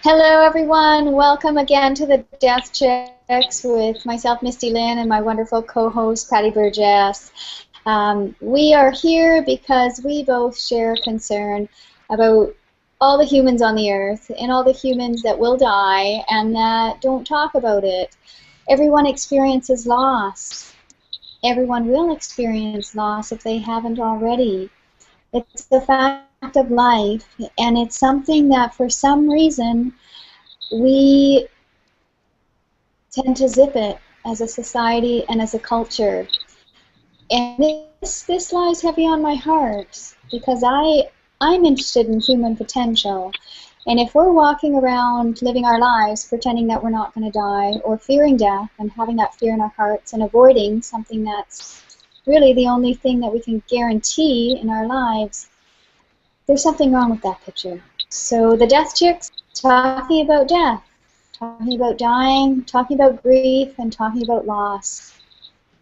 Hello, everyone. Welcome again to the Death Chicks with myself, Misty Lynn, and my wonderful co-host, Patty Burgess. We are here because we both share concern about all the humans on the earth and all the humans that will die and that don't talk about it. Everyone experiences loss. Everyone will experience loss if they haven't already. It's a fact of life, and it's something that for some reason we tend to zip it as a society and as a culture. And this lies heavy on my heart because I'm interested in human potential. And if we're walking around living our lives pretending that we're not going to die or fearing death and having that fear in our hearts and avoiding something that's really the only thing that we can guarantee in our lives, there's something wrong with that picture. So the Death Chicks, talking about death, talking about dying, talking about grief, and talking about loss.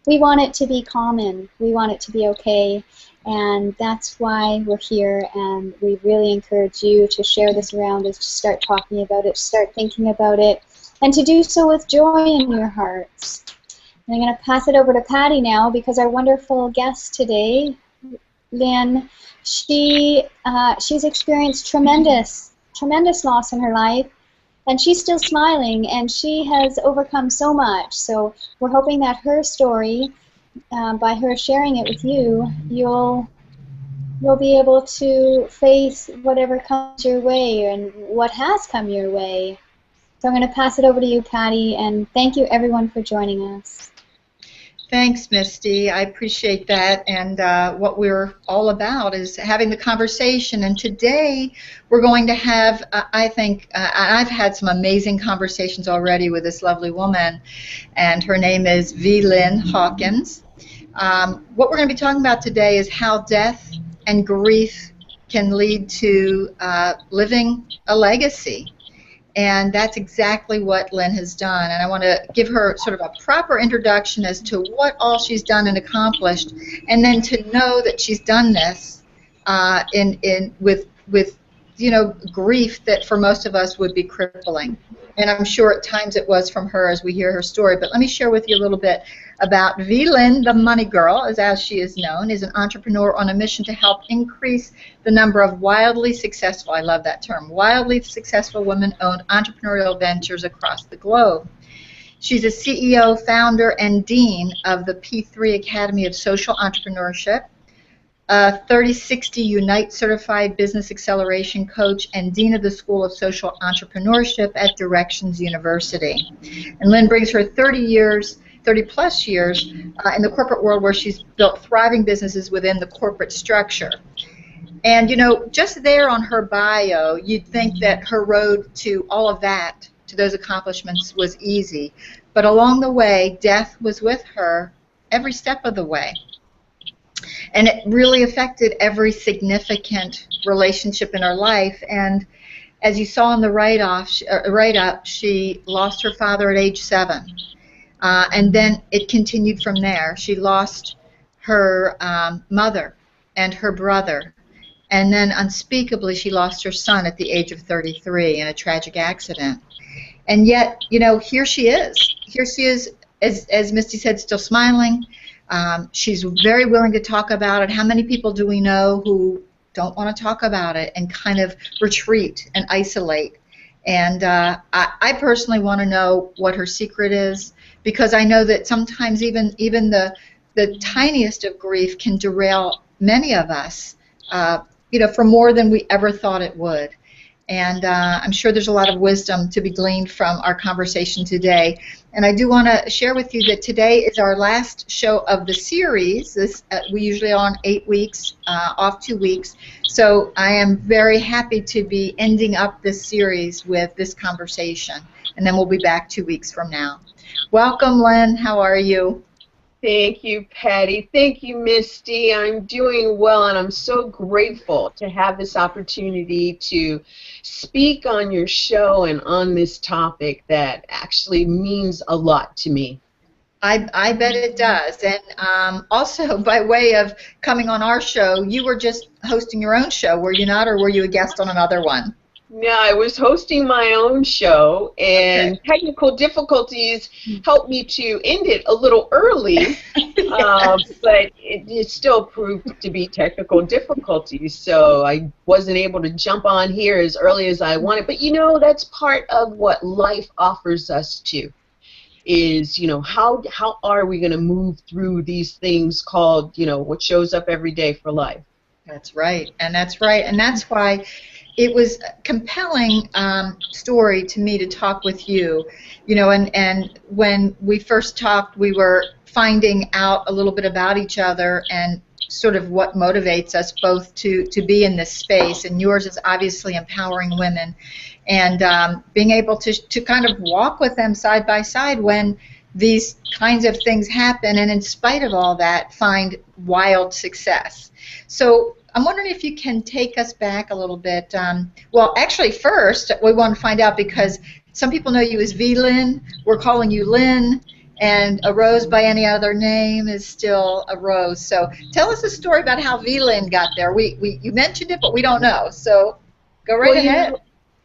We want it to be common. We want it to be okay. And that's why we're here, and we really encourage you to share this around, is to start talking about it, start thinking about it, and to do so with joy in your hearts. And I'm going to pass it over to Patty now because our wonderful guest today, Lynn, she's experienced tremendous loss in her life, and she's still smiling, and she has overcome so much. So we're hoping that her story, by her sharing it with you, you'll be able to face whatever comes your way and what has come your way. So I'm going to pass it over to you, Patty, and thank you everyone for joining us. Thanks, Misty. I appreciate that, and what we're all about is having the conversation. And today we're going to have, I think, I've had some amazing conversations already with this lovely woman, and her name is Lynn Hawkins. What we're going to be talking about today is how death and grief can lead to living a legacy. And that's exactly what Lynn has done. And I want to give her sort of a proper introduction as to what all she's done and accomplished, and then to know that she's done this with grief that for most of us would be crippling. And I'm sure at times it was from her as we hear her story. But let me share with you a little bit about Lynn, the money girl, as she is known, is an entrepreneur on a mission to help increase the number of wildly successful, I love that term, wildly successful women-owned entrepreneurial ventures across the globe. She's a CEO, founder, and dean of the P3 Academy of Social Entrepreneurship, a 3060 Unite certified business acceleration coach, and dean of the School of Social Entrepreneurship at Directions University. And Lynn brings her 30-plus years in the corporate world, where she's built thriving businesses within the corporate structure. And, you know, just there on her bio, you'd think that her road to all of that, to those accomplishments, was easy. But along the way, death was with her every step of the way. And it really affected every significant relationship in her life. And as you saw in the write-up, she lost her father at age 7. And then it continued from there. She lost her mother and her brother. And then unspeakably, she lost her son at the age of 33 in a tragic accident. And yet, you know, here she is. Here she is, as Misty said, still smiling. She's very willing to talk about it. How many people do we know who don't want to talk about it and kind of retreat and isolate? And I personally want to know what her secret is, because I know that sometimes even the tiniest of grief can derail many of us, for more than we ever thought it would. And I'm sure there's a lot of wisdom to be gleaned from our conversation today. And I do want to share with you that today is our last show of the series. We usually are on 8 weeks, off 2 weeks. So I am very happy to be ending up this series with this conversation. And then we'll be back 2 weeks from now. Welcome, Lynn. How are you? Thank you, Patty. Thank you, Misty. I'm doing well, and I'm so grateful to have this opportunity to speak on your show and on this topic that actually means a lot to me. I bet it does. And also, by way of coming on our show, you were just hosting your own show, were you not, or were you a guest on another one? No, I was hosting my own show, and technical difficulties helped me to end it a little early, but it still proved to be technical difficulties, so I wasn't able to jump on here as early as I wanted. But, you know, that's part of what life offers us to, is, you know, how are we going to move through these things called, you know, what shows up every day for life. That's right, and that's right, and that's why it was a compelling story to me to talk with you. You know, and when we first talked, we were finding out a little bit about each other and sort of what motivates us both to be in this space. And yours is obviously empowering women and being able to kind of walk with them side by side when these kinds of things happen, and in spite of all that, find wild success. So I'm wondering if you can take us back a little bit. Well, actually, first, we want to find out, because some people know you as V. Lynn. We're calling you Lynn, and a rose by any other name is still a rose. So tell us a story about how V. Lynn got there. You mentioned it, but we don't know. So go right ahead. You know,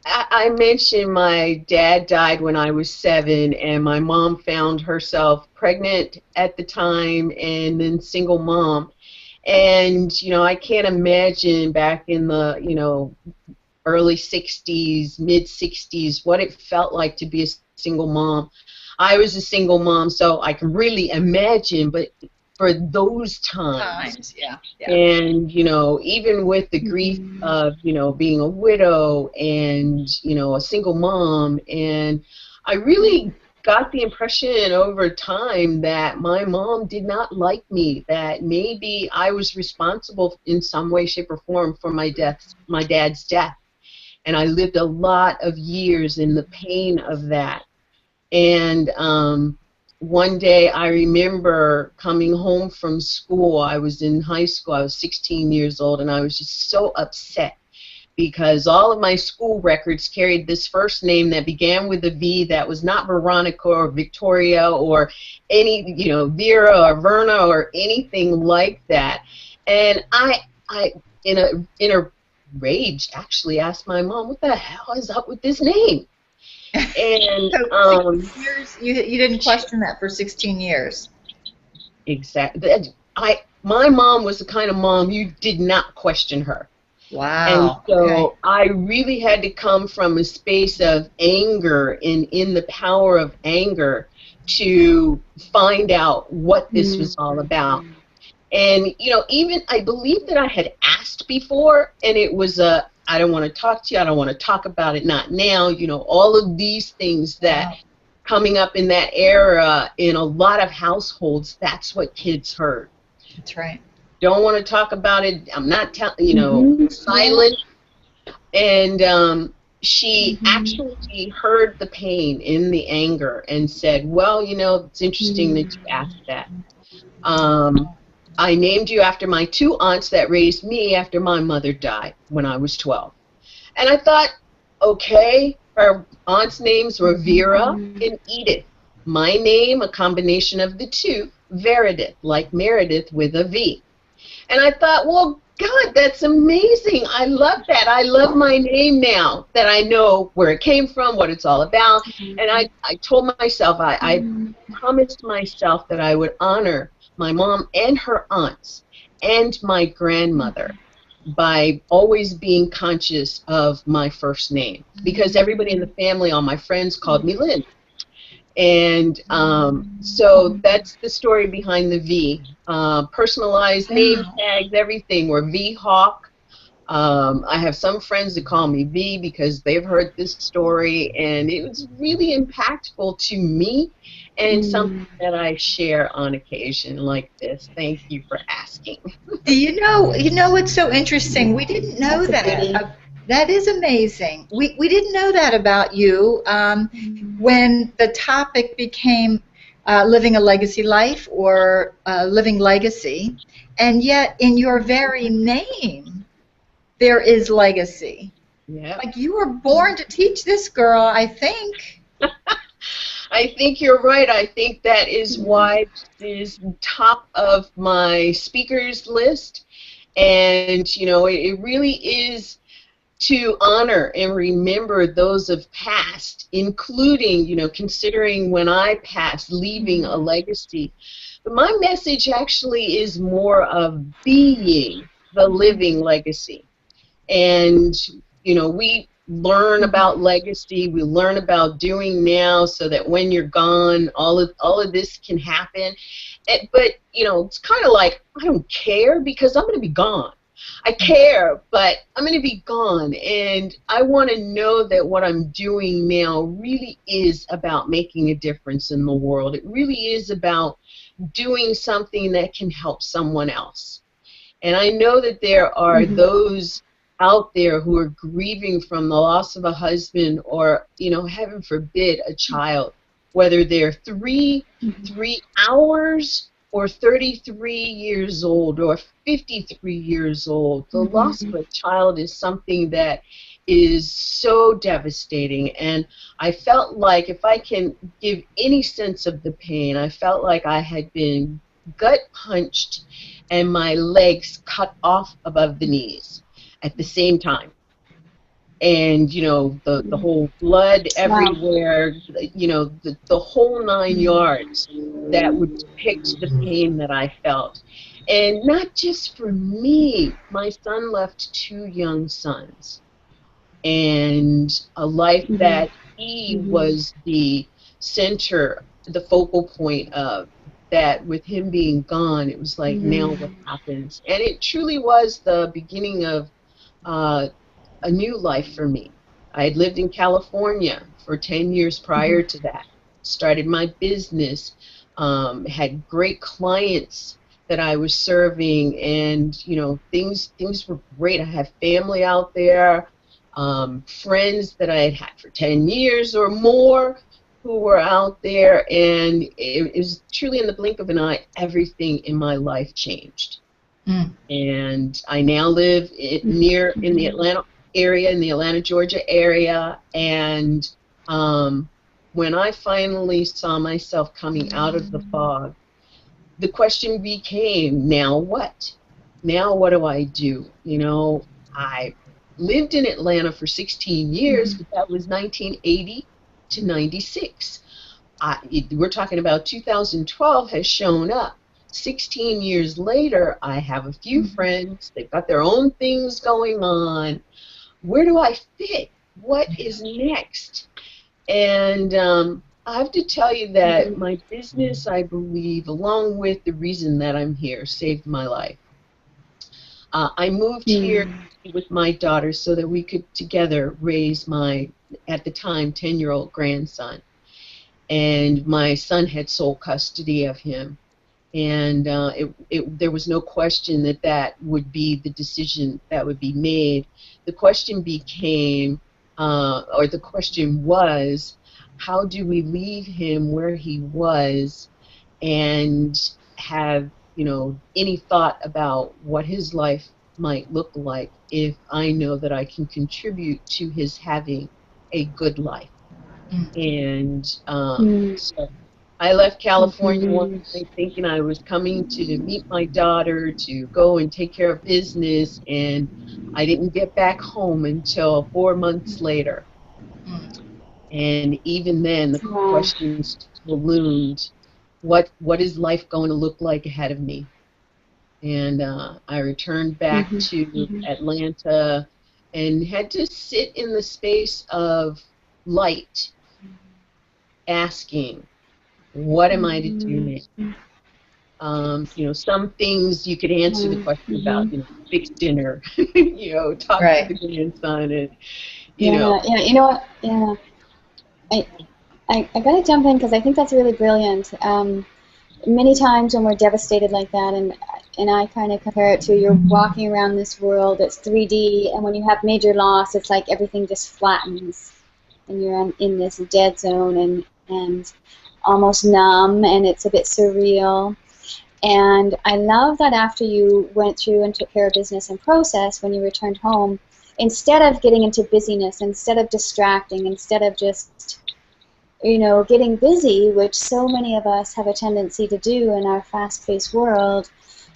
I mentioned my dad died when I was 7, and my mom found herself pregnant at the time and then single mom. And, you know, I can't imagine back in the, you know, early 60s, mid 60s, what it felt like to be a single mom. I was a single mom, so I can really imagine, but for those times. Yeah. And, you know, even with the grief of, you know, being a widow and, you know, a single mom, and I really got the impression over time that my mom did not like me, that maybe I was responsible in some way, shape, or form for my dad's death. And I lived a lot of years in the pain of that. And one day I remember coming home from school. I was in high school. I was 16 years old, and I was just so upset because all of my school records carried this first name that began with a V that was not Veronica or Victoria or any, you know, Vera or Verna or anything like that. And I in a rage, actually asked my mom, "What the hell is up with this name?" And so 16 years, you didn't question that for 16 years. Exactly. My mom was the kind of mom you did not question her. Wow. And so I really had to come from a space of anger and in the power of anger to find out what this was all about. And, you know, even I believe that I had asked before, and it was I don't want to talk to you, I don't want to talk about it, not now, you know, all of these things that coming up in that era in a lot of households, that's what kids heard. That's right. Don't want to talk about it, I'm not telling, you know, silent. And she actually heard the pain in the anger and said, well, you know, it's interesting that you asked that. I named you after my 2 aunts that raised me after my mother died when I was 12. And I thought, okay, her aunts' names were Vera and Edith. My name, a combination of the two, Veredith, like Meredith with a V. And I thought, well, God, that's amazing. I love that. I love my name now that I know where it came from, what it's all about. And I told myself, I promised myself that I would honor my mom and her aunts and my grandmother by always being conscious of my first name, because everybody in the family, all my friends, called me Lynn. And so that's the story behind the V. Personalized name tags, everything were V Hawk. I have some friends that call me V because they've heard this story, and it was really impactful to me and something that I share on occasion like this. Thank you for asking. You know what's so interesting? We didn't know that. That is amazing. We didn't know that about you when the topic became living a legacy life or living legacy, and yet in your very name there is legacy. Yeah. Like you were born to teach this, girl, I think. I think you're right. I think that is why it is top of my speakers list. And, you know, it really is to honor and remember those of past, including, considering when I passed, leaving a legacy. But my message actually is more of being the living legacy. And, we learn about legacy, we learn about doing now so that when you're gone, all of this can happen. But, it's kind of like, I don't care because I'm going to be gone. I care, but I'm going to be gone, and I want to know that what I'm doing now really is about making a difference in the world. It really is about doing something that can help someone else. And I know that there are those out there who are grieving from the loss of a husband or, heaven forbid, a child, whether they're 3 hours or 33 years old or 53 years old. The loss of a child is something that is so devastating, and I felt like, if I can give any sense of the pain, I felt like I had been gut punched and my legs cut off above the knees at the same time. And, the whole blood everywhere, the whole 9 yards that would depict the pain that I felt. And not just for me, my son left 2 young sons, and a life that he was the center, the focal point of, that with him being gone, it was like, now what happens? And it truly was the beginning of a new life for me. I had lived in California for 10 years prior to that. Started my business, had great clients that I was serving, and things were great. I had family out there, friends that I had had for 10 years or more who were out there, and it was truly in the blink of an eye, everything in my life changed. And I now live in the Atlanta area, in the Atlanta, Georgia area, and when I finally saw myself coming out of the fog, the question became, now what? Now what do I do? I lived in Atlanta for 16 years, but that was 1980 to 96. We're talking about 2012 has shown up. 16 years later, I have a few friends. They've got their own things going on. Where do I fit? What is next? And I have to tell you that my business, I believe, along with the reason that I'm here, saved my life. I moved here with my daughter so that we could together raise my, at the time, 10-year-old grandson. And my son had sole custody of him. And there was no question that that would be the decision that would be made. The question became, or the question was, how do we leave him where he was and have, any thought about what his life might look like if I know that I can contribute to his having a good life. And so I left California one day thinking I was coming to meet my daughter, to go and take care of business, and I didn't get back home until 4 months later. And even then, the questions ballooned. What is life going to look like ahead of me? And I returned back to Atlanta and had to sit in the space of light, asking, what am I to do now? Some things you could answer the question about, fix dinner, talk to the grandson, and, I got to jump in because I think that's really brilliant. Many times when we're devastated like that, and I kind of compare it to, you're walking around this world, it's 3D, and when you have major loss, it's like everything just flattens, and you're in this dead zone and almost numb, and it's a bit surreal. And I love that after you went through and took care of business and process, when you returned home, instead of getting into busyness, instead of distracting, instead of just, getting busy, which so many of us have a tendency to do in our fast-paced world,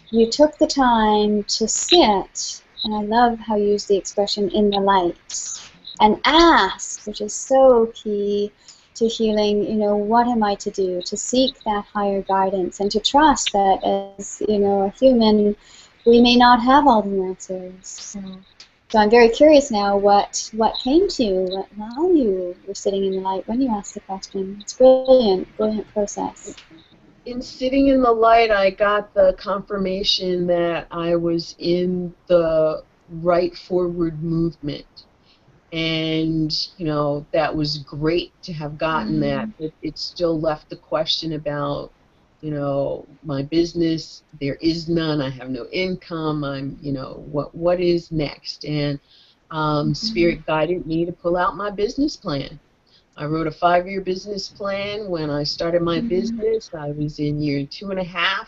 you took the time to sit and I love how you use the expression "in the light," and ask, which is so key to healing. You know, what am I to do? To seek that higher guidance and to trust that, as you know, a human, we may not have all the answers. So I'm very curious now what came to you while you were sitting in the light when you asked the question. It's brilliant, brilliant process. In sitting in the light, I got the confirmation that I was in the right forward movement. And, you know, that was great to have gotten that. But it still left the question about, you know, my business. There is none. I have no income. I'm, you know, what is next? And Spirit guided me to pull out my business plan. I wrote a 5-year business plan. When I started my business, I was in year 2.5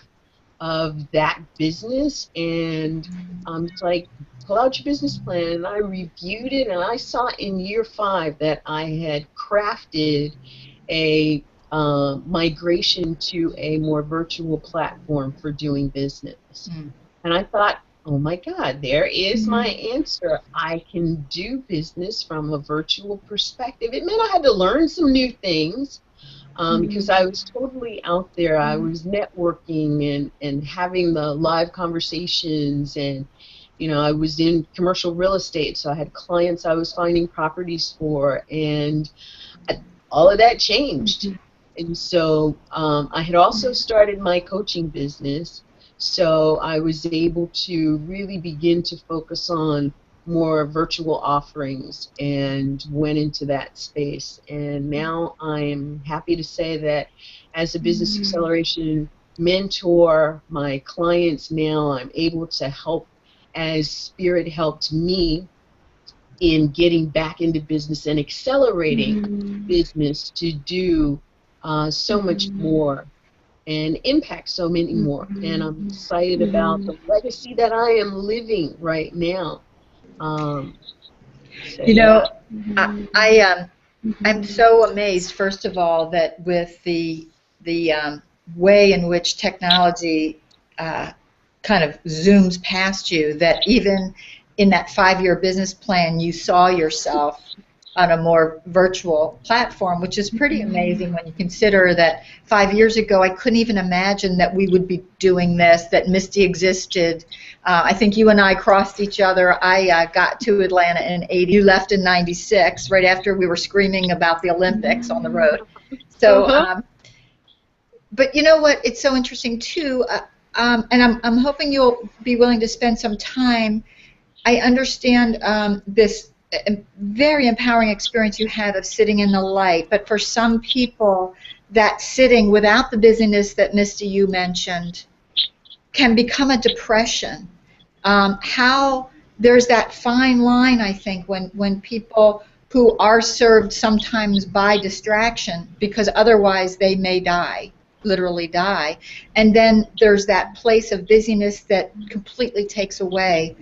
of that business, and it's like, pull out your business plan. And I reviewed it, and I saw in year 5 that I had crafted a migration to a more virtual platform for doing business. And I thought, oh my God, there is my answer. I can do business from a virtual perspective. It meant I had to learn some new things because I was totally out there. I was networking and having the live conversations, and you know, I was in commercial real estate, so I had clients I was finding properties for, and all of that changed. And so I had also started my coaching business. So I was able to really begin to focus on more virtual offerings and went into that space. And now I'm happy to say that as a business acceleration mentor, my clients now I'm able to help as Spirit helped me in getting back into business and accelerating business to do so much more and impact so many more. And I'm excited about the legacy that I am living right now. You know, I'm so amazed, first of all, that with the way in which technology kind of zooms past you, that even in that 5-year business plan, you saw yourself on a more virtual platform, which is pretty amazing when you consider that 5 years ago I couldn't even imagine that we would be doing this, that Misty existed. I think you and I crossed each other. I got to Atlanta in 80. You left in 96, right after we were screaming about the Olympics on the road. So, but you know what? It's so interesting too, and I'm hoping you'll be willing to spend some time. I understand this very empowering experience you had of sitting in the light, but for some people, that sitting without the busyness that Misty you mentioned can become a depression. How there's that fine line, I think, when people who are served sometimes by distraction, because otherwise they may die, literally die, and then there's that place of busyness that completely takes away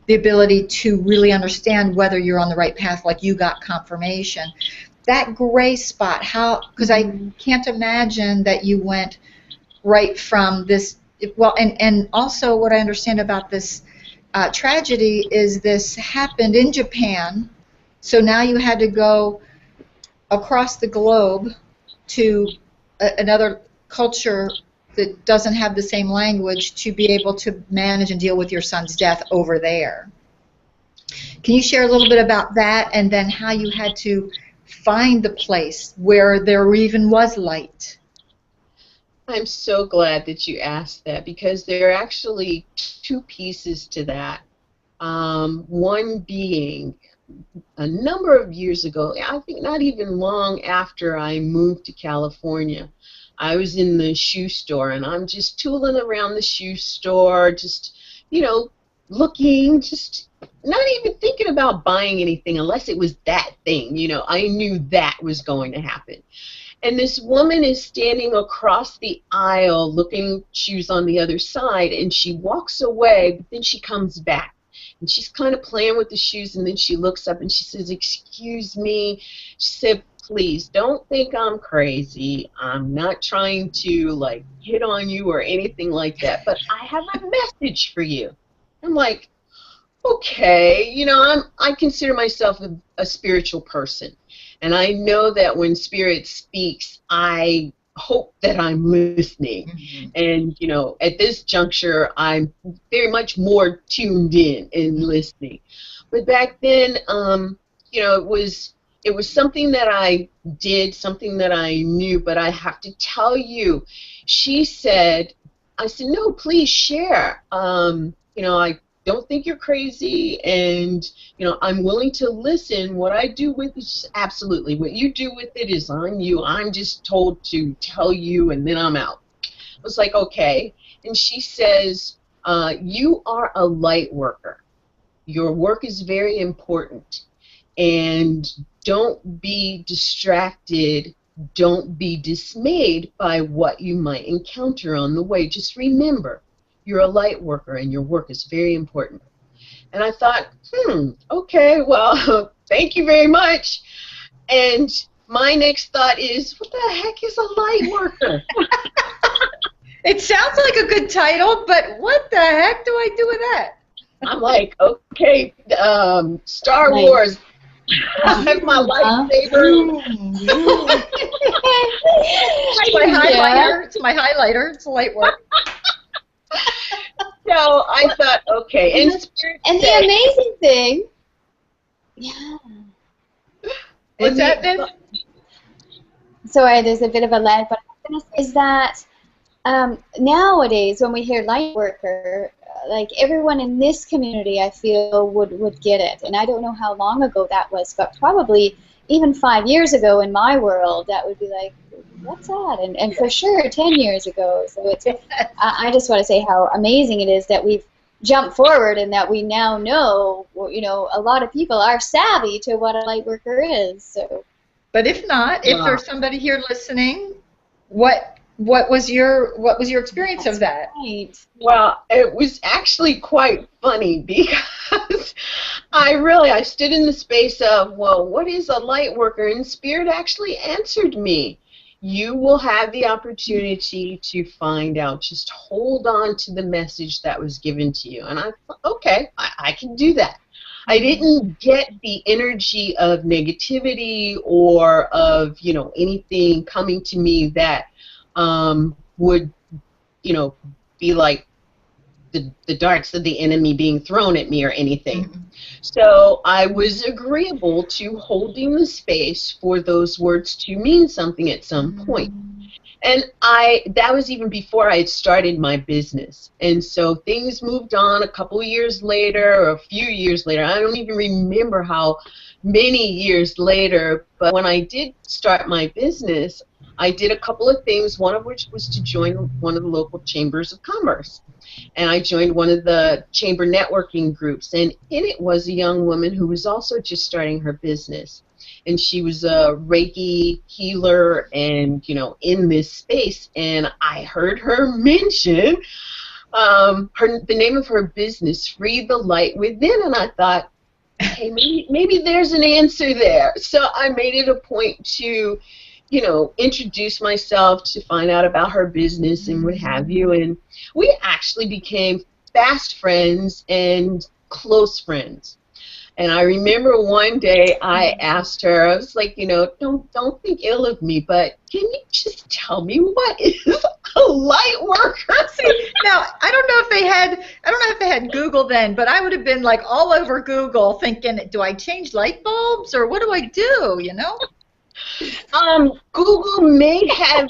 the ability to really understand whether you're on the right path, like you got confirmation. That gray spot, how, because I can't imagine that you went right from this, well, and also what I understand about this tragedy is this happened in Japan, so now you had to go across the globe to another culture that doesn't have the same language to be able to manage and deal with your son's death over there. Can you share a little bit about that, and then how you had to find the place where there even was light? I'm so glad that you asked that, because there are actually 2 pieces to that. One being a number of years ago, I think not even long after I moved to California, I was in the shoe store, and I'm just tooling around the shoe store, just, you know, looking, just not even thinking about buying anything unless it was that thing. You know, I knew that was going to happen. And this woman is standing across the aisle looking shoes on the other side, and she walks away, but then she comes back. And she's kind of playing with the shoes, and then she looks up and she says, "Excuse me." She said, "Please don't think I'm crazy. I'm not trying to like hit on you or anything like that, but I have a message for you." I'm like, okay, I consider myself a spiritual person, and I know that when Spirit speaks, I hope that I'm listening. Mm-hmm. And at this juncture, I'm very much more tuned in and listening. But back then, it was something that I did, something that I knew. But I have to tell you, she said, I said, no, please share. I don't think you're crazy, and I'm willing to listen. What I do with it is absolutely what you do with it is on you. I'm just told to tell you, and then I'm out. I was like, okay. And she says, you are a light worker. Your work is very important, and don't be distracted. Don't be dismayed by what you might encounter on the way. Just remember, you're a light worker, and your work is very important. And I thought, okay, well, thank you very much. And my next thought is, what the heck is a light worker? It sounds like a good title, but what the heck do I do with that? I'm like, okay, Star Wars. I have my lightsaber. It's my highlighter. It's a light work. So I thought, okay. And the amazing thing, yeah. What's that, then? Sorry, there's a bit of a lag, but is that nowadays when we hear light worker, like everyone in this community, I feel would get it. And I don't know how long ago that was, but probably even 5 years ago in my world, that would be like, what's that? And for sure 10 years ago. So it's, I just want to say how amazing it is that we've jumped forward and that we now know, a lot of people are savvy to what a light worker is. So. But if not, if there's somebody here listening, what was your experience of that? Right. Well, it was actually quite funny because I stood in the space of, well, what is a light worker? And Spirit actually answered me. You will have the opportunity to find out. Just hold on to the message that was given to you. And I thought, okay, I can do that. I didn't get the energy of negativity or of, anything coming to me that would, be like the darts of the enemy being thrown at me or anything. Mm-hmm. So I was agreeable to holding the space for those words to mean something at some point. And that was even before I had started my business. And so things moved on a couple of years later or a few years later. I don't even remember how many years later, but when I did start my business, I did a couple of things, one of which was to join one of the local chambers of commerce. And I joined one of the chamber networking groups, and in it was a young woman who was also just starting her business. And she was a Reiki healer and, in this space. And I heard her mention the name of her business, Free the Light Within. And I thought, hey, maybe there's an answer there. So I made it a point to, introduce myself, to find out about her business and what have you. And we actually became fast friends and close friends. And I remember one day I asked her, I was like, don't think ill of me, but can you just tell me what is a light worker? See, now I don't know if they had Google then, but I would have been like all over Google thinking, do I change light bulbs or what do I do? Google may have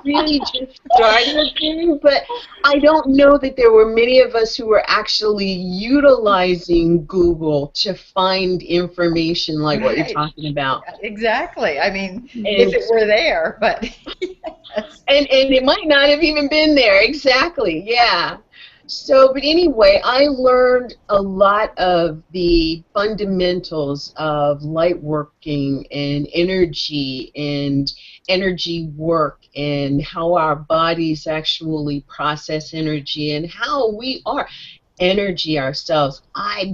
really just started doing, but I don't know that there were many of us who were actually utilizing Google to find information like what you're talking about. Exactly. I mean, if it were there, but yes. And it might not have even been there. Exactly. Yeah. So, but anyway, I learned a lot of the fundamentals of light working and energy work and how our bodies actually process energy and how we are energy ourselves. I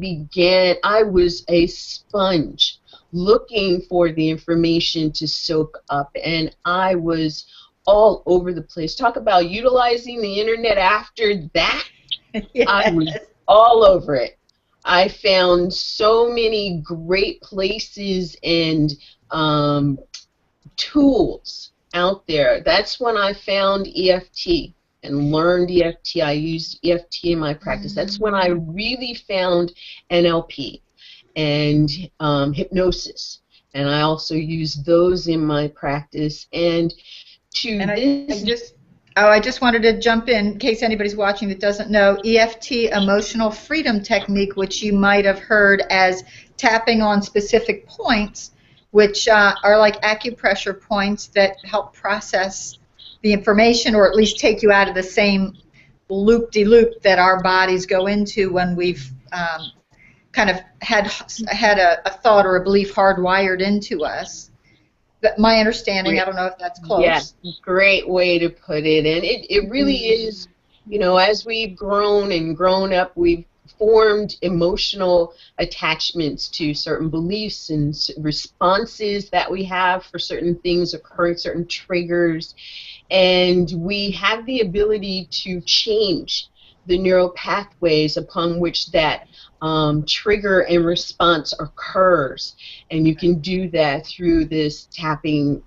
was a sponge looking for the information to soak up, and I was all over the place. Talk about utilizing the internet after that. Yes. I was all over it. I found so many great places and tools out there. That's when I found EFT and learned EFT. I used EFT in my practice. That's when I really found NLP and hypnosis. And I also use those in my practice. And I just wanted to jump in case anybody's watching that doesn't know, EFT, emotional freedom technique, which you might have heard as tapping on specific points, which are like acupressure points that help process the information, or at least take you out of the same loop-de-loop that our bodies go into when we've kind of had a thought or a belief hardwired into us. But my understanding, I don't know if that's close. Yeah, great way to put it. And it really is, you know, as we've grown and grown up, we've formed emotional attachments to certain beliefs and responses that we have for certain things occurring, certain triggers. And we have the ability to change the neural pathways upon which that trigger and response occurs, and you can do that through this tapping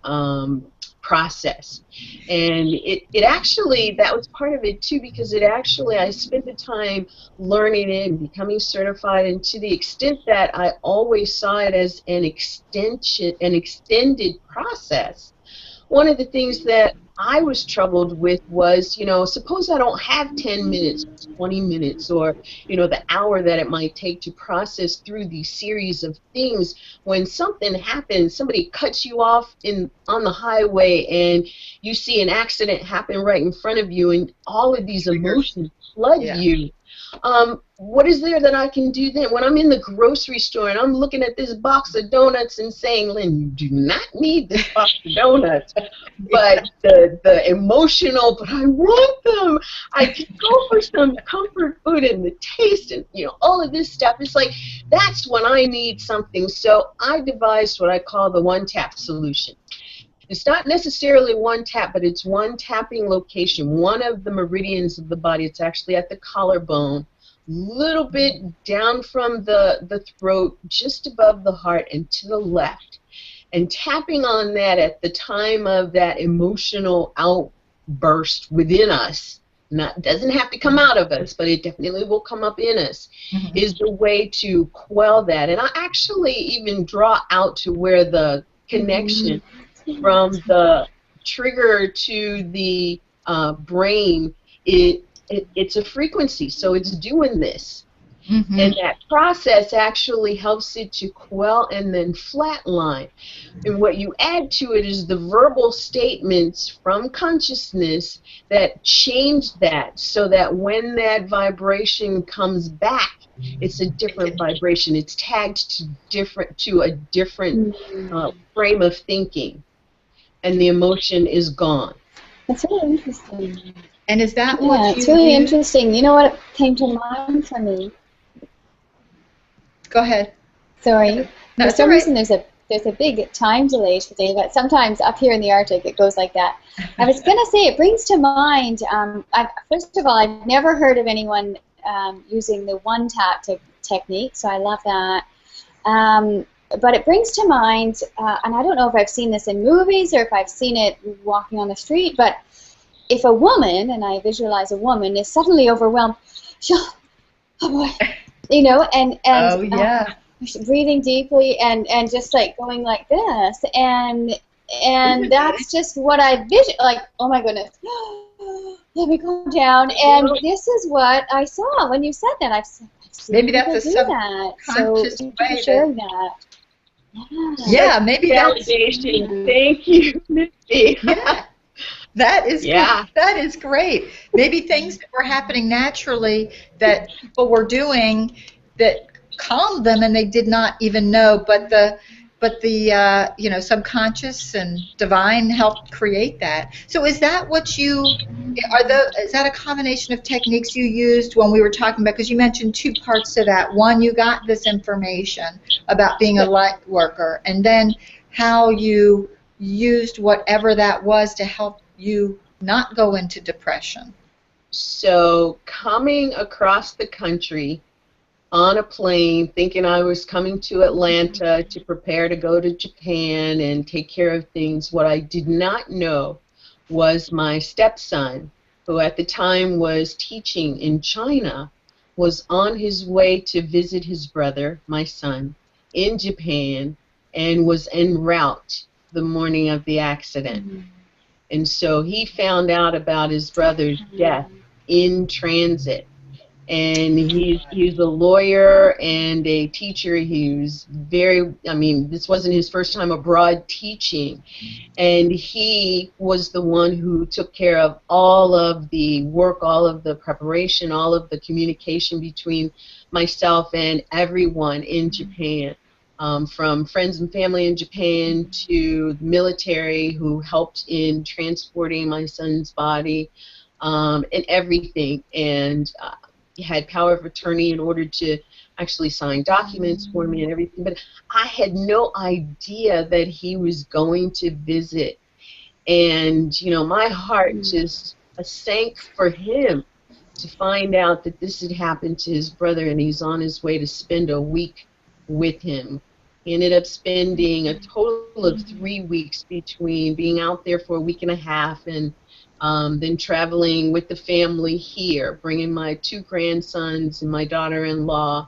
process. And it actually, that was part of it too, because it actually, I spent the time learning it and becoming certified, and to the extent that I always saw it as an extended process. One of the things that I was troubled with was, you know, suppose I don't have 10 minutes, 20 minutes, or, you know, the hour that it might take to process through these series of things. When something happens, somebody cuts you off on the highway, and you see an accident happen right in front of you, and all of these emotions flood you. What is there that I can do then? When I'm in the grocery store and I'm looking at this box of donuts and saying, Lynn, you do not need this box of donuts, but the emotional, but I want them. I can go for some comfort food and the taste and, you know, all of this stuff. It's like, that's when I need something. So I devised what I call the one-tap solution. It's not necessarily one tap, but it's one tapping location, one of the meridians of the body. It's actually at the collarbone, little bit down from the throat, just above the heart and to the left. And tapping on that at the time of that emotional outburst within us, doesn't have to come out of us, but it definitely will come up in us, is the way to quell that. And I actually even draw out to where the connection from the trigger to the brain, it's a frequency, so it's doing this. And that process actually helps it to quell and then flatline. And what you add to it is the verbal statements from consciousness that change that, so that when that vibration comes back, it's a different vibration. It's tagged to a different frame of thinking, and the emotion is gone. That's really interesting. And is that what you it's really interesting. You know what came to mind for me? Go ahead. Sorry. No, for some reason there's a big time delay today, but sometimes up here in the Arctic it goes like that. I was going to say, it brings to mind, first of all, I've never heard of anyone using the one-tap technique, so I love that. But it brings to mind, and I don't know if I've seen this in movies or if I've seen it walking on the street, but if a woman, and I visualize a woman, is suddenly overwhelmed, oh boy, you know, and breathing deeply and just like going like this, and that's just what I visualize, like, oh my goodness, let me calm down, and this is what I saw when you said that. I've seen maybe that's a subconscious way sharing that. Yeah, maybe that's validation. Thank you, Misty. Yeah. That is great. Maybe things that were happening naturally that people were doing that calmed them and they did not even know, but the you know, subconscious and divine helped create that. So is that what is that a combination of techniques you used when we were talking about, because you mentioned two parts to that. One, you got this information about being a light worker, and then how you used whatever that was to help you not go into depression. So coming across the country on a plane thinking I was coming to Atlanta to prepare to go to Japan and take care of things. What I did not know was my stepson, who at the time was teaching in China, was on his way to visit his brother, my son, in Japan, and was en route the morning of the accident. And so he found out about his brother's death in transit. And he's a lawyer and a teacher. He was very, I mean, this wasn't his first time abroad teaching. And he was the one who took care of all of the work, all of the preparation, all of the communication between myself and everyone in Japan. From friends and family in Japan to the military who helped in transporting my son's body, and everything. And he had power of attorney in order to actually sign documents for me and everything. But I had no idea that he was going to visit. And, you know, my heart just sank for him to find out that this had happened to his brother, and he's on his way to spend a week with him. He ended up spending a total of 3 weeks between being out there for a week and a half and then traveling with the family here, bringing my 2 grandsons and my daughter-in-law,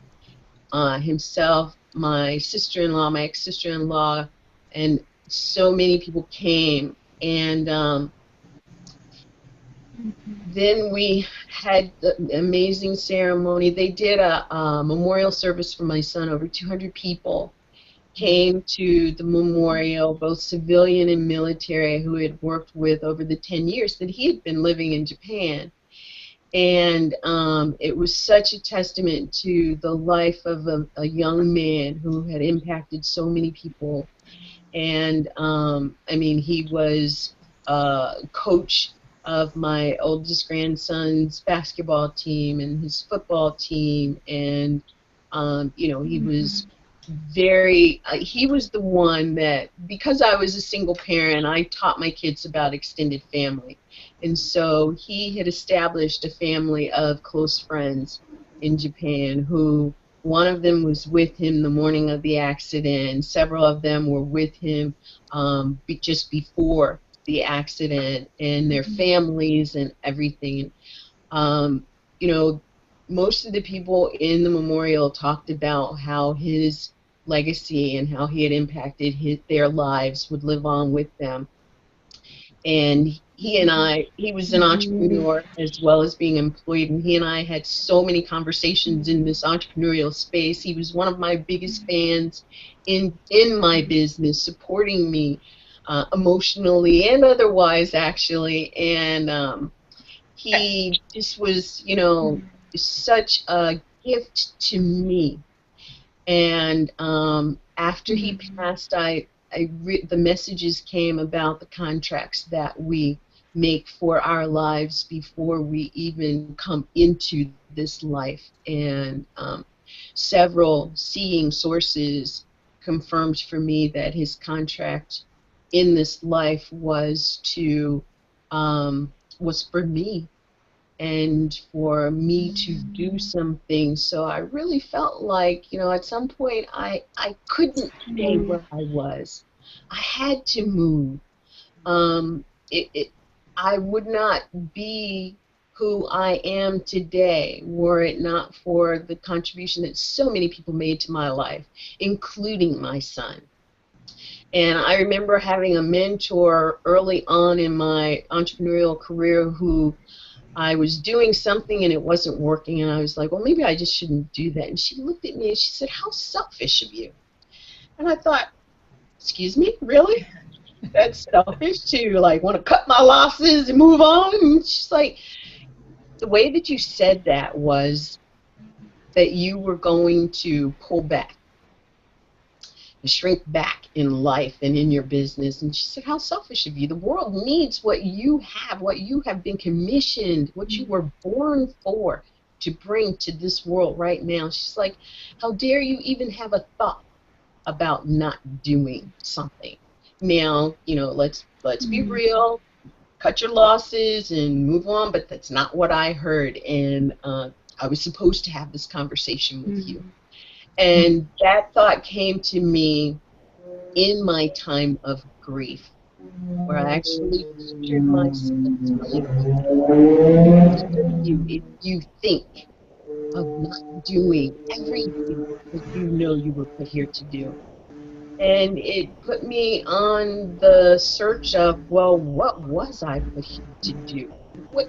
himself, my sister-in-law, my ex-sister-in-law, and so many people came. And then we had the amazing ceremony. They did a memorial service for my son. Over 200 people came to the memorial, both civilian and military, who had worked with over the 10 years that he had been living in Japan. And it was such a testament to the life of a young man who had impacted so many people. And I mean, he was coach of my oldest grandson's basketball team and his football team, and you know, he was very, he was the one that, because I was a single parent, I taught my kids about extended family. And so he had established a family of close friends in Japan who, one of them was with him the morning of the accident. Several of them were with him just before the accident, and their families and everything. You know, most of the people in the memorial talked about how his legacy and how he had impacted their lives would live on with them. And he was an entrepreneur as well as being employed, and he and I had so many conversations in this entrepreneurial space. He was one of my biggest fans in my business, supporting me emotionally and otherwise, actually. And he just was, you know, such a gift to me. And after he passed, the messages came about the contracts that we make for our lives before we even come into this life. And several seeing sources confirmed for me that his contract in this life was for me, and for me to do something. So I really felt like, you know, at some point I couldn't stay where I was. I had to move. I would not be who I am today were it not for the contribution that so many people made to my life, including my son. And I remember having a mentor early on in my entrepreneurial career who, I was doing something and it wasn't working, and I was like, well, maybe I just shouldn't do that. And she looked at me and she said, how selfish of you. And I thought, excuse me, really? That's selfish to, like, want to cut my losses and move on? And she's like, the way that you said that was that you were going to pull back, shrink back in life and in your business. And she said, how selfish of you. The world needs what you have been commissioned, what you were born for to bring to this world right now. She's like, how dare you even have a thought about not doing something. Now, you know, let's be real, cut your losses and move on, but that's not what I heard. And I was supposed to have this conversation with you. And that thought came to me in my time of grief, where I actually pictured myself telling you if you think of not doing everything that you know you were put here to do. And it put me on the search of, well, what was I put here to do? What,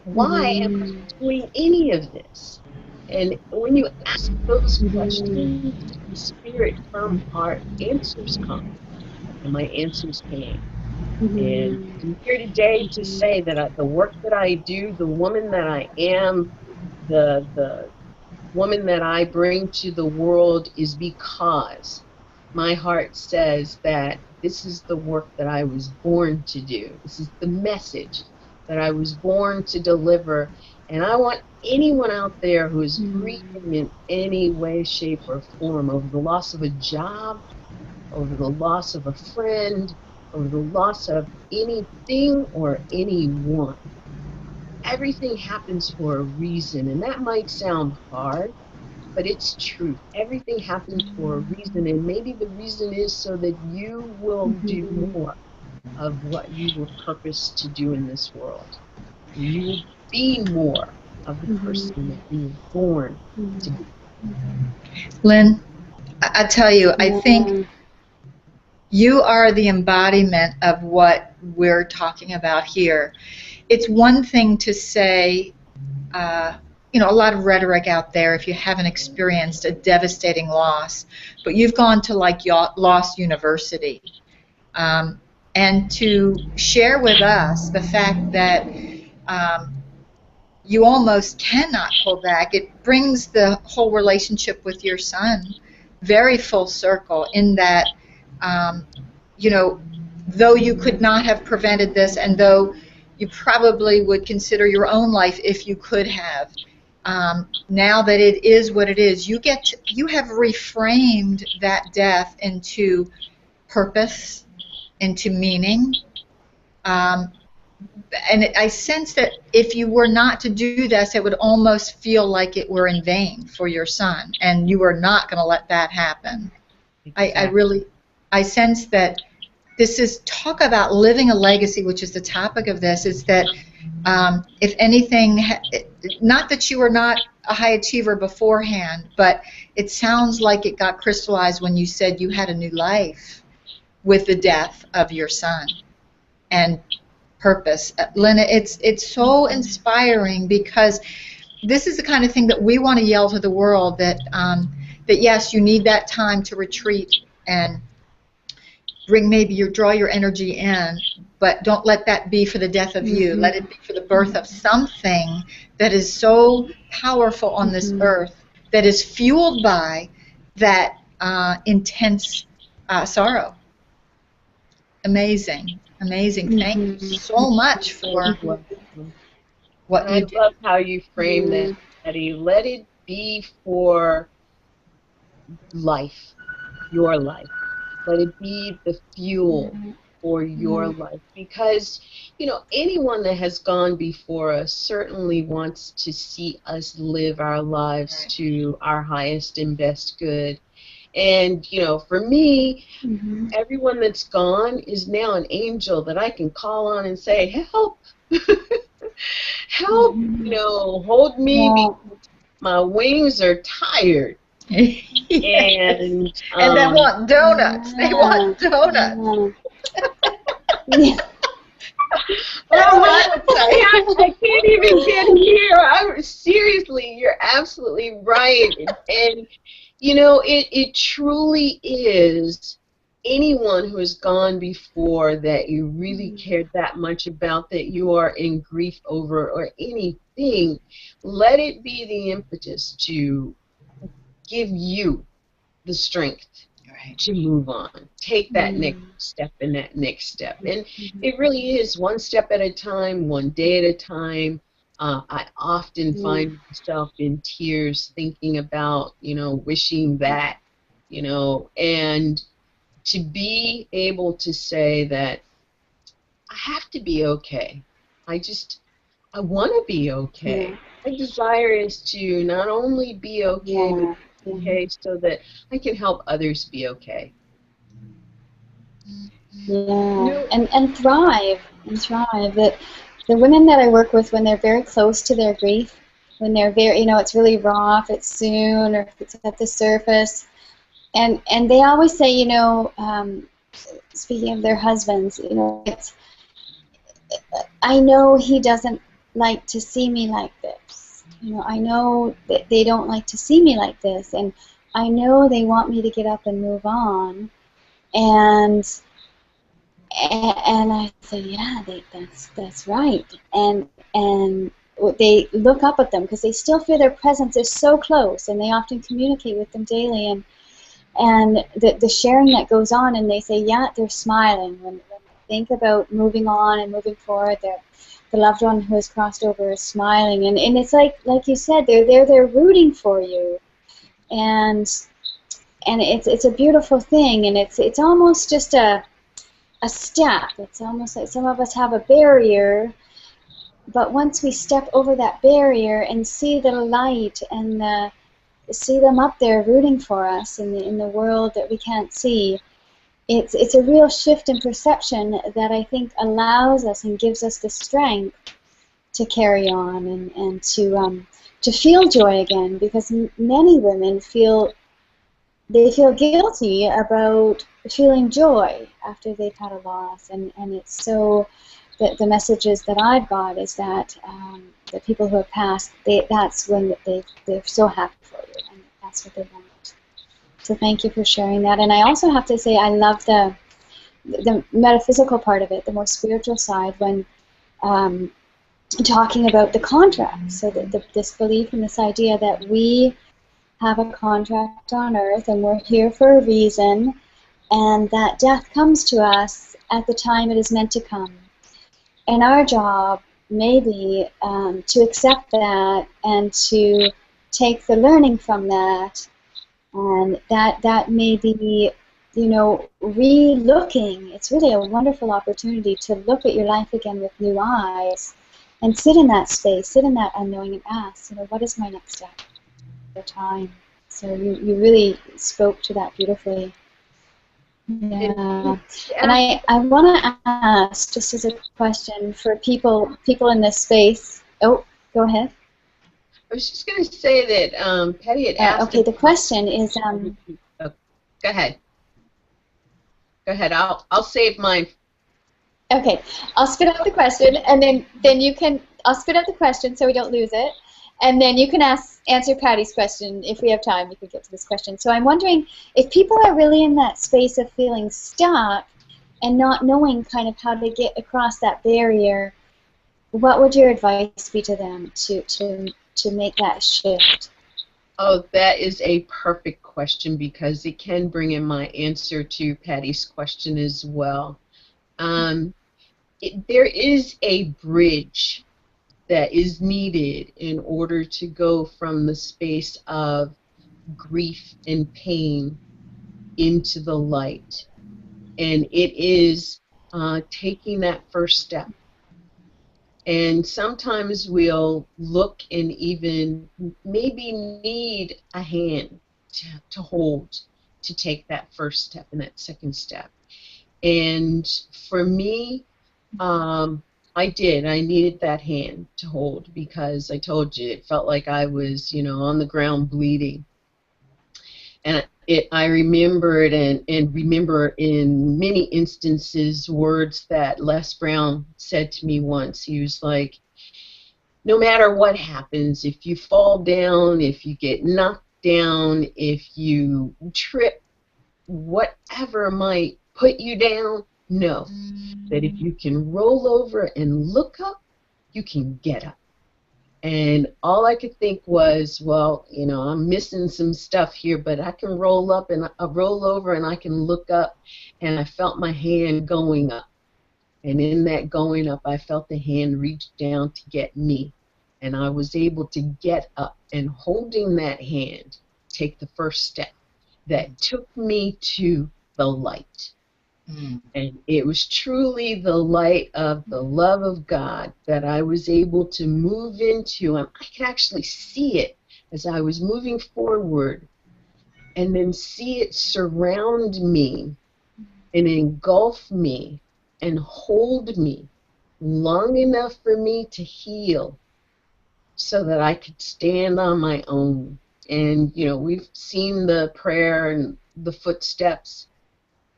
why am I doing any of this? And when you ask those questions, the spirit from our answers come, and my answers came. And I'm here today to say that the work that I do, the woman that I am, the woman that I bring to the world is because my heart says that this is the work that I was born to do. This is the message that I was born to deliver. And I want anyone out there who is grieving in any way, shape, or form over the loss of a job, over the loss of a friend, over the loss of anything or anyone. Everything happens for a reason, and that might sound hard, but it's truth. Everything happens for a reason, and maybe the reason is so that you will do more of what you were purposed to do in this world. You will be more of the person that you were born to be. Lynn, I tell you, I think you are the embodiment of what we're talking about here. It's one thing to say, a lot of rhetoric out there if you haven't experienced a devastating loss, but you've gone to like Loss University, and to share with us the fact that you almost cannot pull back. It brings the whole relationship with your son very full circle in that, though you could not have prevented this, and though you probably would consider your own life if you could have, now that it is what it is, you have reframed that death into purpose, into meaning. And I sense that if you were not to do this, it would almost feel like it were in vain for your son, and you are not going to let that happen. Exactly. I sense that this is talk about living a legacy, which is the topic of this, is that if anything, not that you were not a high achiever beforehand, but it sounds like it got crystallized when you said you had a new life with the death of your son. And purpose. Lynn, it's so inspiring, because this is the kind of thing that we want to yell to the world, that yes, you need that time to retreat and draw your energy in, but don't let that be for the death of you. Let it be for the birth of something that is so powerful on this earth, that is fueled by that intense sorrow. Amazing. Thank you so much for what you do. I love how you frame that, Patty. Let it be for life, your life. Let it be the fuel for your life. Because, anyone that has gone before us certainly wants to see us live our lives to our highest and best good. And, for me, everyone that's gone is now an angel that I can call on and say, help, help, hold me, because my wings are tired. Yes. And they want donuts. They want donuts. I can't even get here. Seriously, you're absolutely right. And it truly is anyone who has gone before that you really cared that much about, that you are in grief over, or anything. Let it be the impetus to give you the strength to move on. Take that next step and that next step. And it really is one step at a time, one day at a time. I often find myself in tears thinking about, wishing that, and to be able to say that I have to be okay. I I want to be okay. Yeah. My desire is to not only be okay, but Yeah. be okay so that I can help others be okay. Yeah, No. and thrive and thrive. That the women that I work with, when they're very close to their grief, when they're very, it's really raw, if it's soon or if it's at the surface, and they always say, speaking of their husbands, I know he doesn't like to see me like this. I know that they don't like to see me like this, and I know they want me to get up and move on, and. And I said, yeah, that's right. And they look up at them because they still feel their presence is so close, and they often communicate with them daily. And the sharing that goes on, and they say, yeah, they're smiling when they think about moving on and moving forward. The loved one who has crossed over is smiling, and it's like you said, they're rooting for you, and it's a beautiful thing, and it's almost just a step. It's almost like some of us have a barrier, but once we step over that barrier and see the light and see them up there rooting for us in the world that we can't see, it's a real shift in perception that I think allows us and gives us the strength to carry on and to feel joy again, because many women feel guilty about feeling joy after they've had a loss, and it's so the messages that I've got is that the people who have passed, that's when they're so happy for you, and that's what they want. So thank you for sharing that. And I also have to say I love the metaphysical part of it, the more spiritual side, when talking about the contract. So this belief and this idea that we have a contract on earth and we're here for a reason, and that death comes to us at the time it is meant to come. And our job may be to accept that and to take the learning from that, and that may be, re-looking. It's really a wonderful opportunity to look at your life again with new eyes and sit in that space, sit in that unknowing, and ask, what is my next step at the time? So you really spoke to that beautifully. Yeah. And I want to ask, just as a question for people in this space. Oh, go ahead. I was just going to say that Patty had asked. Okay, the question is. Oh, go ahead. Go ahead. I'll save mine. Okay, I'll spit out the question, and then you can. I'll spit out the question so we don't lose it, and then you can answer Patty's question if we have time. We could get to this question. So I'm wondering if people are really in that space of feeling stuck and not knowing kind of how to get across that barrier. What would your advice be to them to make that shift? Oh, that is a perfect question, because it can bring in my answer to Patty's question as well. There is a bridge that is needed in order to go from the space of grief and pain into the light. And it is taking that first step. And sometimes we'll look and even maybe need a hand to hold to take that first step and that second step. And for me, I did. I needed that hand to hold, because I told you it felt like I was, on the ground bleeding. And I remembered and remember in many instances words that Les Brown said to me once. He was like, no matter what happens, if you fall down, if you get knocked down, if you trip, whatever might put you down, know that if you can roll over and look up, you can get up. And all I could think was, well, I'm missing some stuff here, but I can roll up and roll over and I can look up. And I felt my hand going up. And in that going up, I felt the hand reach down to get me. And I was able to get up, and holding that hand, take the first step that took me to the light. Mm. And it was truly the light of the love of God that I was able to move into, and I could actually see it as I was moving forward, and then see it surround me and engulf me and hold me long enough for me to heal so that I could stand on my own. And, you know, we've seen the prayer and the footsteps,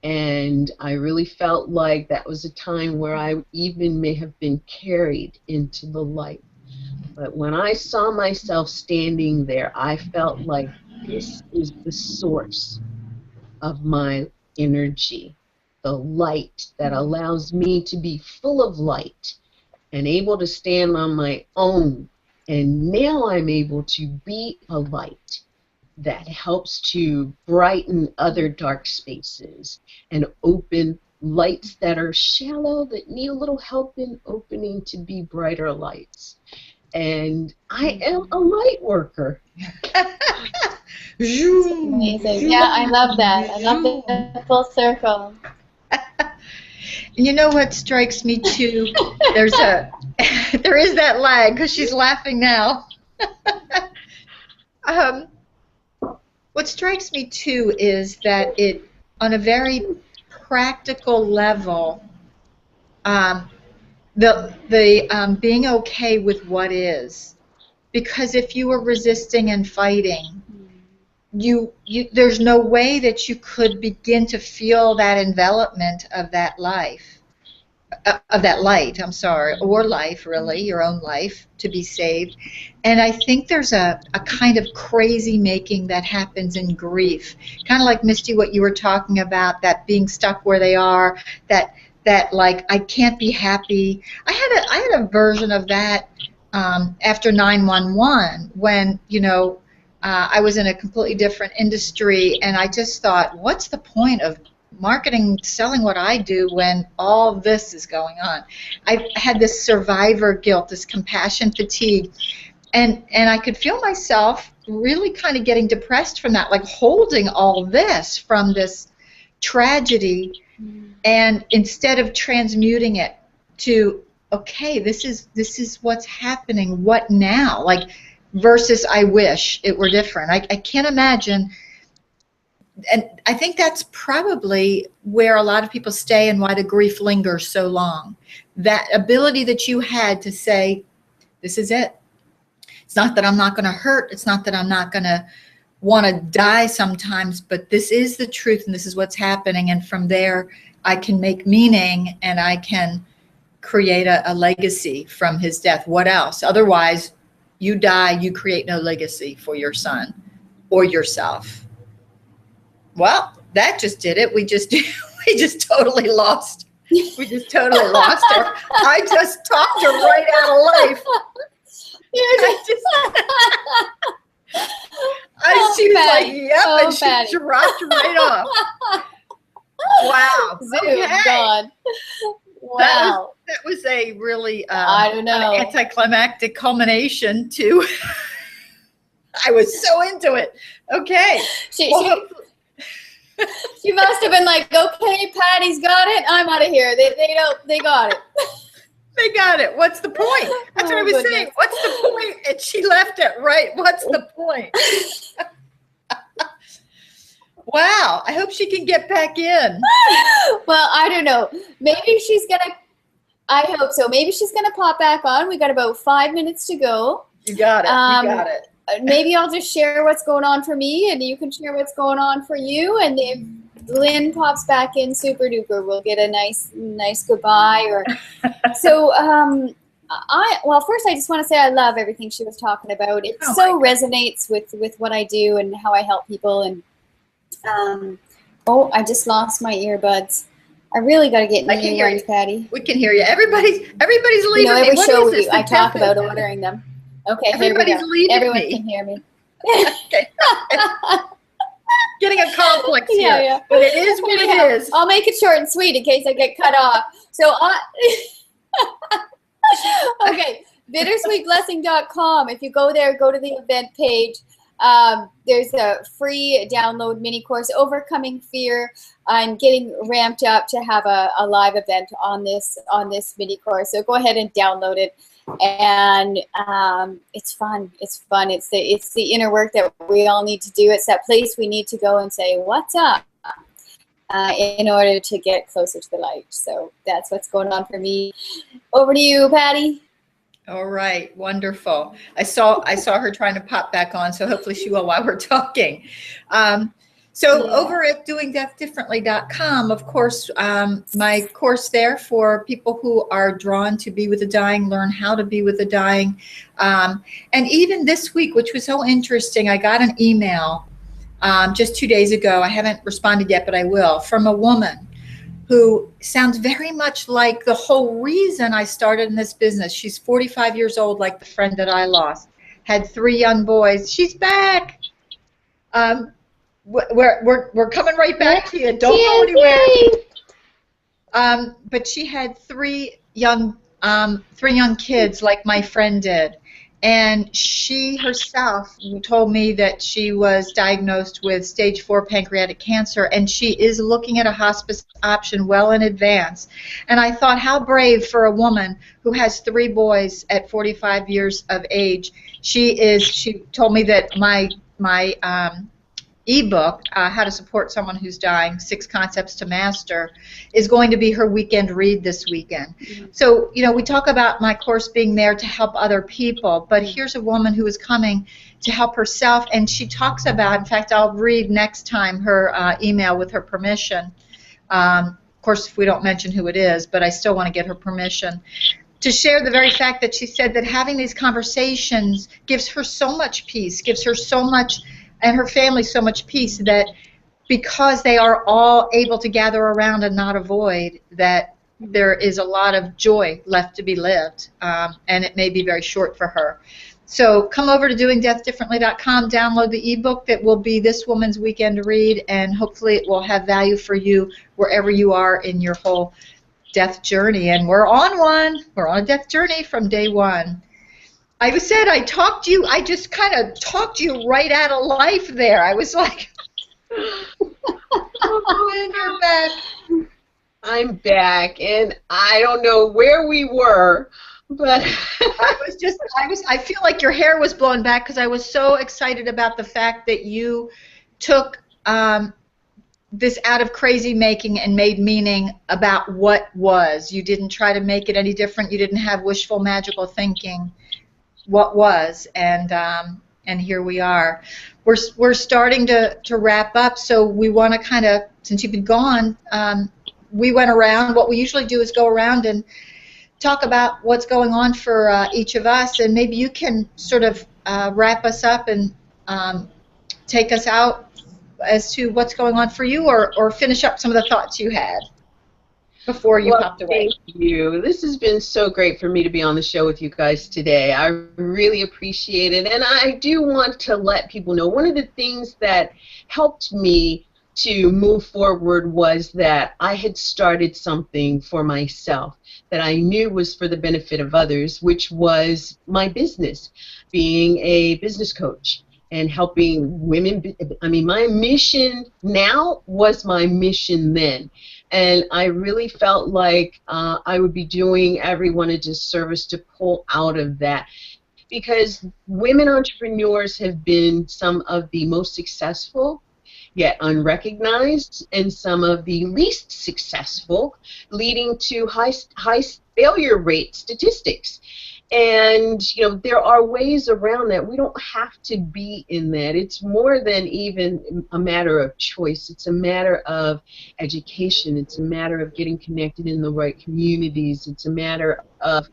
and I really felt like that was a time where I even may have been carried into the light. But when I saw myself standing there, I felt like this is the source of my energy, the light that allows me to be full of light and able to stand on my own. And now I'm able to be a light that helps to brighten other dark spaces and open lights that are shallow that need a little help in opening to be brighter lights. And I am a light worker. Amazing. Yeah, I love that. I love the full circle. You know what strikes me too? There is that lag because she's laughing now. What strikes me too is that it, on a very practical level, the being okay with what is, because if you were resisting and fighting, there's no way that you could begin to feel that envelopment of that life, of that light, I'm sorry, or life, really, your own life, to be saved. And I think there's a kind of crazy making that happens in grief, kind of like, Misty, what you were talking about, that being stuck where they are, that like, I can't be happy. I had a version of that after 9/11 when, you know, I was in a completely different industry, and I just thought, what's the point of marketing, selling what I do when all this is going on? I had this survivor guilt, this compassion fatigue, and I could feel myself really kind of getting depressed from that, like holding all this from this tragedy, and instead of transmuting it to, okay, this is what's happening, what now? Like, versus I wish it were different. I can't imagine, and I think that's probably where a lot of people stay and why the grief lingers so long. That ability that you had to say, this is it. It's not that I'm not going to hurt. It's not that I'm not going to want to die sometimes, but this is the truth and this is what's happening. And from there, I can make meaning and I can create a legacy from his death. What else? Otherwise, you die, you create no legacy for your son or yourself. Well, that just did it. We just totally lost. We just totally lost her. I just talked her right out of life. She was like, yep, oh, and she Patty. dropped right off. Wow. Zoom, Okay. God. Wow. That was a really I don't know. anticlimactic culmination to. I was so into it. Okay. She must have been like, okay, Patty's got it. I'm out of here. They got it. They got it. What's the point? That's what I was saying. What's the point? And she left it right. What's the point? Wow. I hope she can get back in. Well, I don't know. Maybe she's going to, I hope so. Maybe she's going to pop back on. We got about 5 minutes to go. You got it. You got it. Maybe I'll just share what's going on for me and you can share what's going on for you. And if Lynn pops back in, super duper, we'll get a nice goodbye. So, well, first I just want to say I love everything she was talking about. It resonates with what I do and how I help people. And I just lost my earbuds. I really got to get new ones, Patty. We can hear you. Everybody's leaving. You know, every me. show I talk about ordering them. Okay, everybody's leaving. Everyone me. can hear me. Okay. Getting a complex here, yeah. But it is what it is. I'll make it short and sweet in case I get cut off. So, okay, bittersweetblessing.com. If you go there, go to the event page. There's a free download mini course, Overcoming Fear. I'm getting ramped up to have a live event on this mini course. So go ahead and download it. And it's fun. It's fun. It's the inner work that we all need to do. It's that place we need to go and say, what's up? In order to get closer to the light. So that's what's going on for me. Over to you, Patty. All right, wonderful. I saw her trying to pop back on, so hopefully she will while we're talking. Over at doingdeathdifferently.com, of course, my course there for people who are drawn to be with the dying, learn how to be with the dying. And even this week, which was so interesting, I got an email just 2 days ago. I haven't responded yet, but I will, from a woman who sounds very much like the whole reason I started in this business. She's 45 years old, like the friend that I lost, had 3 young boys. She's back. We're coming right back to you. Don't go anywhere. But she had 3 young kids, like my friend did. And she herself told me that she was diagnosed with stage 4 pancreatic cancer, and she is looking at a hospice option well in advance. And I thought, how brave for a woman who has 3 boys at 45 years of age. She told me that my ebook, How to Support Someone Who's Dying, 6 Concepts to Master, is going to be her weekend read this weekend. So, we talk about my course being there to help other people, but here's a woman who is coming to help herself, and she talks about, in fact, I'll read next time her email with her permission. Of course, if we don't mention who it is, but I still want to get her permission to share the very fact that she said that having these conversations gives her so much peace, gives her so much, and her family so much peace, that because they are all able to gather around and not avoid, that there is a lot of joy left to be lived, and it may be very short for her. So come over to doingdeathdifferently.com, download the ebook that will be this woman's weekend read, and hopefully it will have value for you wherever you are in your whole death journey. And we're on one. We're on a death journey from day one. I said I just kind of talked you right out of life there. I was like, oh, you're back. I'm back, and I don't know where we were, but I feel like your hair was blown back because I was so excited about the fact that you took this out of crazy making and made meaning about what was. You didn't try to make it any different. You didn't have wishful magical thinking. What was, and here we are. We're starting to wrap up, so we want to kind of, since you've been gone, we went around. What we usually do is go around and talk about what's going on for each of us, and maybe you can sort of wrap us up and take us out as to what's going on for you, or finish up some of the thoughts you had before you popped away. Thank you. This has been so great for me to be on the show with you guys today. I really appreciate it, and I do want to let people know one of the things that helped me to move forward was that I had started something for myself that I knew was for the benefit of others, which was my business, being a business coach and helping women. I mean, my mission now was my mission then. And I really felt like I would be doing everyone a disservice to pull out of that, because women entrepreneurs have been some of the most successful yet unrecognized, and some of the least successful, leading to high failure rate statistics. And, there are ways around that. We don't have to be in that. It's more than even a matter of choice. It's a matter of education. It's a matter of getting connected in the right communities. It's a matter of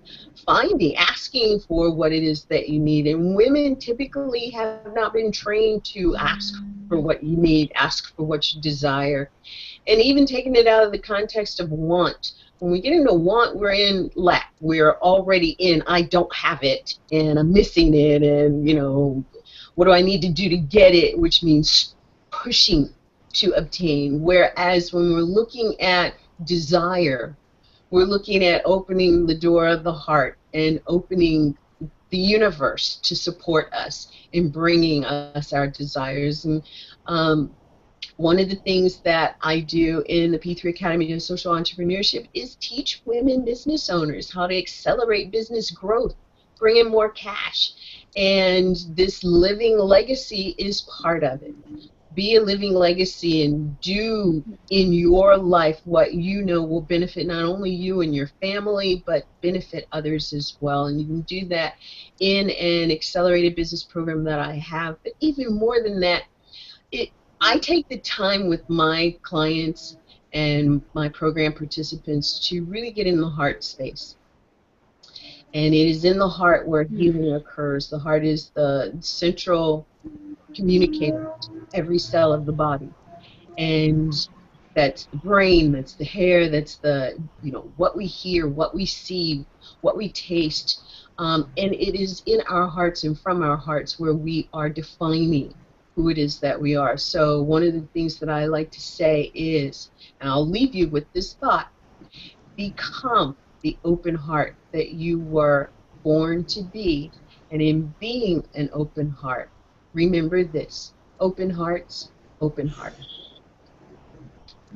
asking for what it is that you need. And women typically have not been trained to ask for what you need, ask for what you desire. And even taking it out of the context of want. When we get into want, we're in lack. We're already in, I don't have it, and I'm missing it, and, what do I need to do to get it, which means pushing to obtain. Whereas when we're looking at desire, we're looking at opening the door of the heart and opening the universe to support us in bringing us our desires. And one of the things that I do in the P3 Academy of Social Entrepreneurship is teach women business owners how to accelerate business growth, bring in more cash. And this living legacy is part of it. Be a living legacy and do in your life what you know will benefit not only you and your family, but benefit others as well. And you can do that in an accelerated business program that I have. But even more than that, I take the time with my clients and my program participants to really get in the heart space. And it is in the heart where healing occurs. The heart is the central communicator to every cell of the body. And that's the brain, that's the hair, that's the, what we hear, what we see, what we taste. And it is in our hearts and from our hearts where we are defining who it is that we are. So one of the things that I like to say is, and I'll leave you with this thought, become the open heart that you were born to be. And in being an open heart, remember this: open hearts, open heart.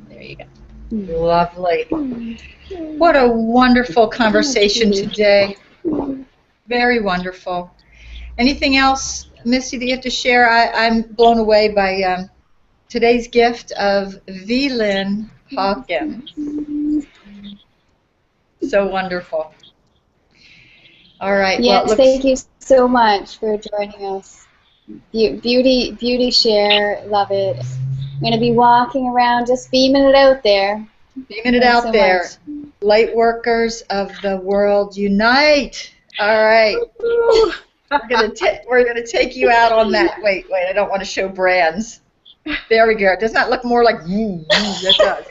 There you go. Lovely. What a wonderful conversation today. Very wonderful. Anything else, Misty, that you have to share? I'm blown away by today's gift of Lynn Hawkins. So wonderful. All right. Yes, thank you so much for joining us. Beauty share, love it. I'm going to be walking around just beaming it out there. Beaming it out there. Light workers of the world, unite. All right. We're gonna take you out on that. Wait, I don't want to show brands. There we go. Does that look more like that does.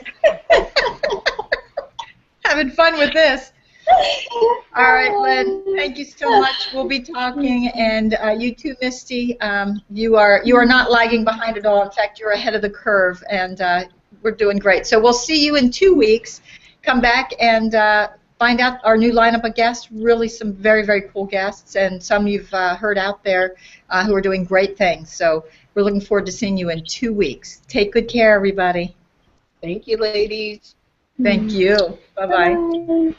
Having fun with this. All right, Lynn, thank you so much. We'll be talking, and you too, Misty. You are not lagging behind at all. In fact, you're ahead of the curve, and we're doing great. So we'll see you in 2 weeks. Come back and find out our new lineup of guests. Really, some very, very cool guests, and some you've heard out there who are doing great things. So we're looking forward to seeing you in 2 weeks. Take good care, everybody. Thank you, ladies. Thank you. Bye-bye. Bye.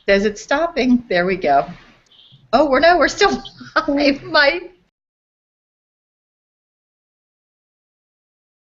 Says it's stopping. There we go. Oh, we're still live.